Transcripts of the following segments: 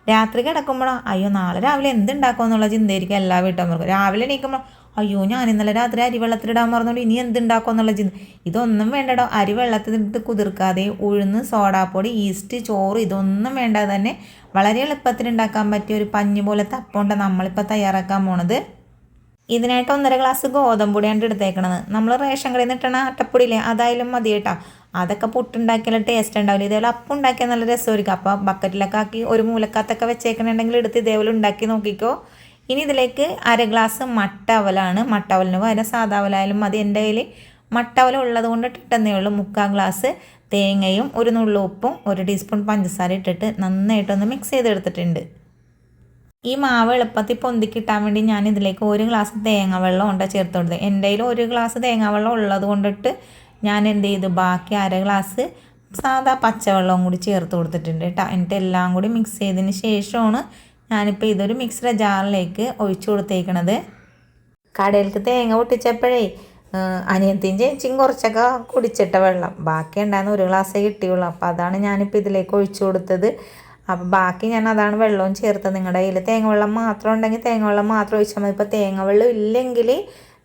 രാത്രി കിടക്കുമ്പോഴോ അയ്യോ നാളെ രാവിലെ എന്തുണ്ടാക്കുമെന്നുള്ള ചിന്തയായിരിക്കും എല്ലാ വീട്ടമ്മർക്കും. രാവിലെ എണീക്കുമ്പോൾ അയ്യോ ഞാൻ ഇന്നലെ രാത്രി അരി വെള്ളത്തിലിടാൻ മറന്നുകൊണ്ട് ഇനി എന്തുണ്ടാക്കും എന്നുള്ള ചിന്ത. ഇതൊന്നും വേണ്ടടോ. അരി വെള്ളത്തിലിട്ട് കുതിർക്കാതെ ഉഴുന്ന്, സോഡാപ്പൊടി, ഈസ്റ്റ്, ചോറ് ഇതൊന്നും വേണ്ടാതെ തന്നെ വളരെ എളുപ്പത്തിൽ ഉണ്ടാക്കാൻ പറ്റിയ ഒരു പഞ്ഞി പോലത്തെ അപ്പം നമ്മളിപ്പോൾ തയ്യാറാക്കാൻ പോണത്. ഇതിനായിട്ട് 1.5 ഗ്ലാസ് ഗോതമ്പ് പൊടിയാണ് എടുത്തേക്കണത്. നമ്മൾ റേഷൻ കടയിൽ നിന്ന് ഇട്ടണ അട്ടപ്പൊടിയില്ലേ അതായാലും മതി കേട്ടോ. അതൊക്കെ പുട്ടുണ്ടാക്കിയാലും ടേസ്റ്റ് ഉണ്ടാവില്ല. ഇതേപോലെ അപ്പം ഉണ്ടാക്കിയാൽ നല്ല രസമായിരിക്കും. അപ്പോൾ ബക്കറ്റിലൊക്കെ ആക്കി ഒരു മൂലക്കകത്തൊക്കെ വെച്ചേക്കണുണ്ടെങ്കിൽ എടുത്ത് ഇതേപോലെ ഉണ്ടാക്കി നോക്കിക്കോ. ഇനി ഇതിലേക്ക് 1/2 ഗ്ലാസ് മട്ട അവലാണ്. മട്ട അവലിന് പകരം സാധാ അവലായാലും മതി. എൻ്റെ കയ്യിൽ മട്ട അവല ഉള്ളത് കൊണ്ട് ഇട്ടെന്നേ ഉള്ളൂ. 3/4 ഗ്ലാസ് തേങ്ങയും ഒരു നുള്ളു ഉപ്പും 1 ടീസ്പൂൺ പഞ്ചസാര ഇട്ടിട്ട് നന്നായിട്ടൊന്ന് മിക്സ് ചെയ്തെടുത്തിട്ടുണ്ട്. ഈ മാവ് എളുപ്പത്തിൽ പൊന്തിക്കിട്ടാൻ വേണ്ടി ഞാൻ ഇതിലേക്ക് 1 ഗ്ലാസ് തേങ്ങ വെള്ളം കൊണ്ട് ചേർത്ത് കൊടുത്തത്. എൻ്റെ കയ്യിൽ 1 ഗ്ലാസ് തേങ്ങ വെള്ളം ഉള്ളത് കൊണ്ടിട്ട് ഞാൻ എന്ത് ചെയ്തു, ബാക്കി 1/2 ഗ്ലാസ് സാധാ പച്ചവെള്ളവും കൂടി ചേർത്ത് കൊടുത്തിട്ടുണ്ട് കേട്ടോ. എന്നിട്ട് എല്ലാം കൂടി മിക്സ് ചെയ്തതിന് ശേഷമാണ് ഞാനിപ്പോൾ ഇതൊരു മിക്സിയുടെ ജാറിലേക്ക് ഒഴിച്ചു കൊടുത്തേക്കണത്. കടയിലേക്ക് തേങ്ങ പൊട്ടിച്ചപ്പോഴേ അനിയത്തിയും ചേച്ചിയും കുറച്ചൊക്കെ കുടിച്ചിട്ട വെള്ളം ബാക്കി ഉണ്ടായിരുന്ന 1 ഗ്ലാസ്സേ കിട്ടിയുള്ളൂ. അപ്പോൾ അതാണ് ഞാനിപ്പോൾ ഇതിലേക്ക് ഒഴിച്ചു കൊടുത്തത്. അപ്പോൾ ബാക്കി ഞാൻ അതാണ് വെള്ളവും ചേർത്തത്. നിങ്ങളുടെ കയ്യിൽ തേങ്ങ വെള്ളം മാത്രം ഉണ്ടെങ്കിൽ തേങ്ങ വെള്ളം മാത്രം ഒഴിച്ചാൽ മതി. ഇപ്പോൾ തേങ്ങ വെള്ളം ഇല്ലെങ്കിൽ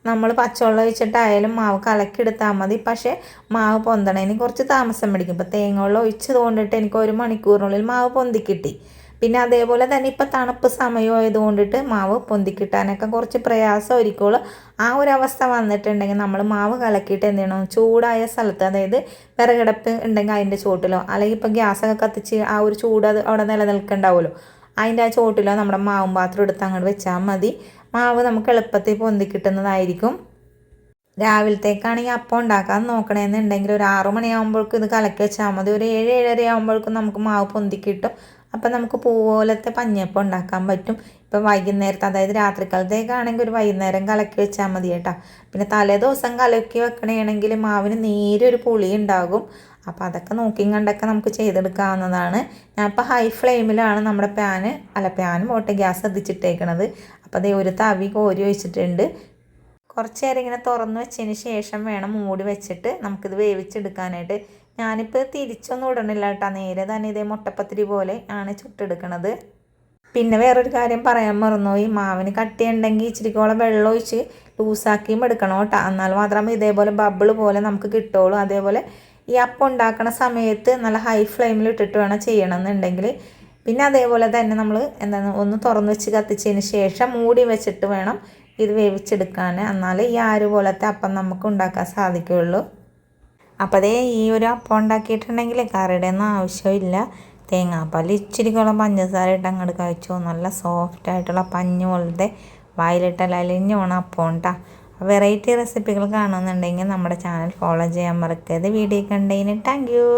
നമ്മൾ പച്ചവെള്ളം ഒഴിച്ചിട്ടായാലും മാവ് കലക്കിയെടുത്താൽ മതി. പക്ഷേ മാവ് പൊന്തണതിന് കുറച്ച് താമസം പിടിക്കും. ഇപ്പോൾ തേങ്ങ വെള്ളം ഒഴിച്ചത് കൊണ്ടിട്ട് എനിക്ക് 1 മണിക്കൂറിനുള്ളിൽ മാവ് പൊന്തിക്കിട്ടി. പിന്നെ അതേപോലെ തന്നെ ഇപ്പോൾ തണുപ്പ് സമയമായത് കൊണ്ടിട്ട് മാവ് പൊന്തിക്കിട്ടാനൊക്കെ കുറച്ച് പ്രയാസമായിരിക്കുള്ളൂ. ആ ഒരു അവസ്ഥ വന്നിട്ടുണ്ടെങ്കിൽ നമ്മൾ മാവ് കലക്കിയിട്ട് എന്ത് ചെയ്യണം, ചൂടായ സ്ഥലത്ത്, അതായത് വിറകടുപ്പ് ഉണ്ടെങ്കിൽ അതിൻ്റെ ചുവട്ടിലോ അല്ലെങ്കിൽ ഇപ്പോൾ ഗ്യാസൊക്കെ കത്തിച്ച് ആ ഒരു ചൂട് അവിടെ നിലനിൽക്കുന്നുണ്ടാവുമല്ലോ, അതിൻ്റെ ആ ചുവട്ടിലോ നമ്മുടെ മാവും പാത്രം എടുത്ത് അങ്ങോട്ട് വെച്ചാൽ മതി. മാവ് നമുക്ക് എളുപ്പത്തിൽ പൊന്തിക്കിട്ടുന്നതായിരിക്കും. രാവിലത്തേക്കാണെങ്കിൽ അപ്പം ഉണ്ടാക്കാൻ നോക്കണമെന്നുണ്ടെങ്കിൽ ഒരു 6 മണിയാകുമ്പോഴേക്കും ഇത് കലക്കി വെച്ചാൽ മതി. ഒരു 7-7:30 ആകുമ്പോഴേക്കും നമുക്ക് മാവ് പൊന്തിക്കിട്ടും. അപ്പം നമുക്ക് പൂ പോലത്തെ പഞ്ഞപ്പം ഉണ്ടാക്കാൻ പറ്റും. ഇപ്പം വൈകുന്നേരത്തെ, അതായത് രാത്രിക്കാലത്തേക്കാണെങ്കിൽ ഒരു വൈകുന്നേരം കലക്കി വെച്ചാൽ മതി കേട്ടോ. പിന്നെ തലേ ദിവസം കലക്കി വെക്കണമെങ്കിൽ മാവിന് നേരൊരു പുളി ഉണ്ടാകും. അപ്പോൾ അതൊക്കെ നോക്കിയും കണ്ടൊക്കെ നമുക്ക് ചെയ്തെടുക്കാവുന്നതാണ്. ഞാനിപ്പോൾ ഹൈ ഫ്ലെയിമിലാണ് നമ്മുടെ പാൻ പോട്ടെ ഗ്യാസ് എത്തിച്ചിട്ടേക്കണത്. അപ്പോൾ അതേ ഒരു തവി കോരി വെച്ചിട്ടുണ്ട്. കുറച്ച് നേരം ഇങ്ങനെ തുറന്ന് വെച്ചതിന് ശേഷം വേണം മൂടി വെച്ചിട്ട് നമുക്കിത് വേവിച്ചെടുക്കാനായിട്ട്. ഞാനിപ്പോൾ തിരിച്ചൊന്നും ഇടണില്ല കേട്ടോ. നേരെ തന്നെ ഇതേ മുട്ടപ്പത്തിരി പോലെ ആണ് ചുട്ടെടുക്കണത്. പിന്നെ വേറൊരു കാര്യം പറയാൻ മറന്നുപോയി. മാവിന് കട്ടിയുണ്ടെങ്കിൽ ഇച്ചിരിക്കോളം വെള്ളം ഒഴിച്ച് ലൂസാക്കിയും എടുക്കണം കേട്ടോ. എന്നാൽ മാത്രമേ ഇതേപോലെ ബബിള് പോലെ നമുക്ക് കിട്ടുള്ളൂ. അതേപോലെ ഈ അപ്പം ഉണ്ടാക്കണ സമയത്ത് നല്ല ഹൈ ഫ്ലെയിമിൽ ഇട്ടിട്ട് വേണം ചെയ്യണമെന്നുണ്ടെങ്കിൽ. പിന്നെ അതേപോലെ തന്നെ നമ്മൾ ഒന്ന് തുറന്ന് വെച്ച് കത്തിച്ചതിന് ശേഷം മൂടി വെച്ചിട്ട് വേണം ഇത് വേവിച്ചെടുക്കാൻ. എന്നാലേ ഈ ആര് പോലത്തെ അപ്പം നമുക്ക് ഉണ്ടാക്കാൻ സാധിക്കുകയുള്ളൂ. അപ്പോൾ അതേ ഈ ഒരു അപ്പം ഉണ്ടാക്കിയിട്ടുണ്ടെങ്കിൽ കറിയുടെ ഒന്നും ആവശ്യമില്ല. തേങ്ങാപ്പാൽ ഇച്ചിരിക്കോളം പഞ്ചസാര ഇട്ട് അങ്ങോട്ട് കഴിച്ചോ. നല്ല സോഫ്റ്റായിട്ടുള്ള പഞ്ഞു പോലത്തെ വായിലിട്ടാൽ അലിഞ്ഞു പോകണം അപ്പം ഉണ്ടാ. വെറൈറ്റി റെസിപ്പികൾ കാണുന്നുണ്ടെങ്കിൽ നമ്മുടെ ചാനൽ ഫോളോ ചെയ്യാൻ മറക്കരുത്. വീഡിയോ കണ്ടതിന് താങ്ക് യു.